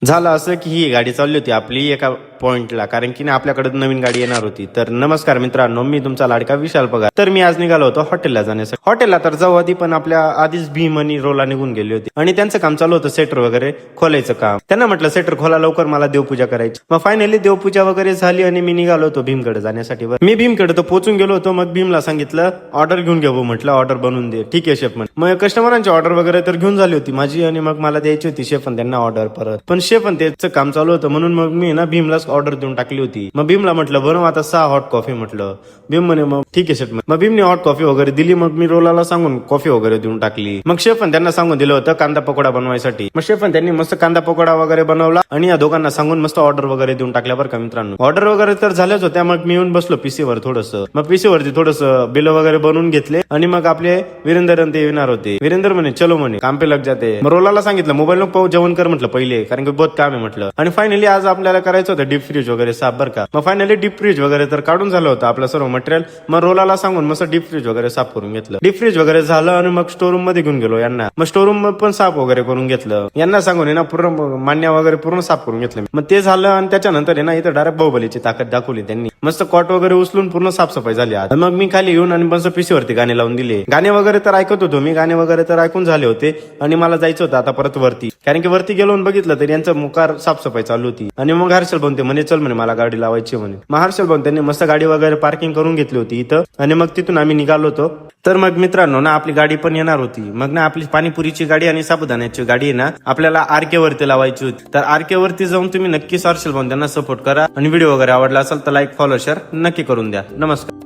झालं असं की ही गाडी चालली होती आपली एका पॉइंटला, कारण की आपल्याकडे नवीन गाडी येणार होती. तर नमस्कार मित्रांनो, मी तुमचा लाडका विशाल पगार. तर मी आज निघालो होतो हॉटेलला जाण्यासाठी. हॉटेलला तर जाऊ आधी, पण आपल्या आधीच भीम आणि रोला निघून गेली होती आणि त्यांचं काम चालू होतं सेटर वगैरे खोलायचं काम. त्यांना म्हटलं सेटर खोला लवकर, मला देवपूजा करायची. मग फायनली देवपूजा वगैरे झाली आणि मी निघालो होतो भीमकडे जाण्यासाठी. मी भीमकडे तर पोहोचून गेलो होतो. मग भीमला सांगितलं ऑर्डर घेऊन घेऊ, म्हटलं ऑर्डर बनवून दे. ठीक आहे शेफ. मग कस्टमरांची ऑर्डर वगैरे तर घेऊन झाली होती माझी, आणि मग मला द्यायची होती शेफ त्यांना ऑर्डर परत. पण शेफ त्याचं काम चालू होतं म्हणून मग मी ना भीमलाच ऑर्डर देऊन टाकली होती. मग भीमला म्हटलं बनव आता 6 हॉट कॉफी. म्हटलं भीम म्हणे मग ठीक आहे शेफ. मग भीमने हॉट कॉफी वगैरे दिली. मग मी रोलाला सांगून कॉफी वगैरे देऊन टाकली. मग शेफ त्यांना सांगून दिलं होतं कांदा पकोडा बनवायसाठी. मग शेफ त्यांनी मस्त कांदा पकोडा वगैरे बनवला आणि या दोघांना सांगून मस्त ऑर्डर वगैरे देऊन टाकल्या बरं का मित्रांनो. ऑर्डर वगैरे तर झाल्याच होत्या. मग मी येऊन बसलो पीसीवर थोडंसं. मग पीसीवरती थोडंसं बिल वगैरे बनवून घेतले आणि मग आपले वीरेंद्र ते येणार होते. वीरेंद्र म्हणे चलो म्हणे काम पे लग जाते. मग रोलाला सांगितलं मोबाईल नको पाहू, जेवण कर म्हटलं पहिले, कारण की बहुत काम आहे म्हटलं. आणि फायनली आज आपल्याला करायचं होतं डीप फ्रीज वगैरे साफ बरं का. मग फायनली डीप फ्रीज वगैरे तर काढून झालं होतं आपलं सर्व मटेरियल. मग रोलाला सांगून मस्त डीप फ्रीज वगैरे साफ करून घेतलं. डीप फ्रीज वगैरे झालं आणि मग स्टोर रूम मध्ये घेऊन गेलो यांना. मग स्टोर रूम पण साफ वगैरे करून घेतलं. यांना सांगून ना पूर्ण मान्य वगैरे पूर्ण साफ करून घेतलं. मग ते झालं आणि त्याच्यानंतर ना इथं डायरेक्ट बाहुबलीची ताकद दाखवली त्यांनी. मस्त कॉट वगैरे उचलून पूर्ण साफसफाई झाली. आज मग मी खाली येऊन आणि मस्त पीसीवरती गाणे लावून दिले. गाणे वगैरे तर ऐकत होतो मी, गाणे वगैरे तर ऐकून झाले होते आणि मला जायचं होतं आता परत वरती, कारण की वरती गेलो बघितलं तर यांचं मुकार साफसफाई चालू होती. आणि मग हर्षल बनते म्हणे चल म्हणे मला गाडी लावायची म्हणे. मग हर्षल बनते त्यांनी मस्त गाडी वगैरे पार्किंग करून घेतली होती इथं आणि मग तिथून आम्ही निघालो होतो. तर मग मित्रांनो ना आपली गाडी पण येणार होती. मग ना आपली पाणीपुरीची गाडी आणि साबुदाण्याची गाडी आहे ना आपल्याला आरके वरती लावायची होती. तर आरके वरती जाऊन तुम्ही नक्कीच हर्षल बनते त्यांना सपोर्ट करा आणि व्हिडिओ वगैरे आवडला असेल तर लाईक फॉलो शेअर नक्की करून द्या. नमस्कार.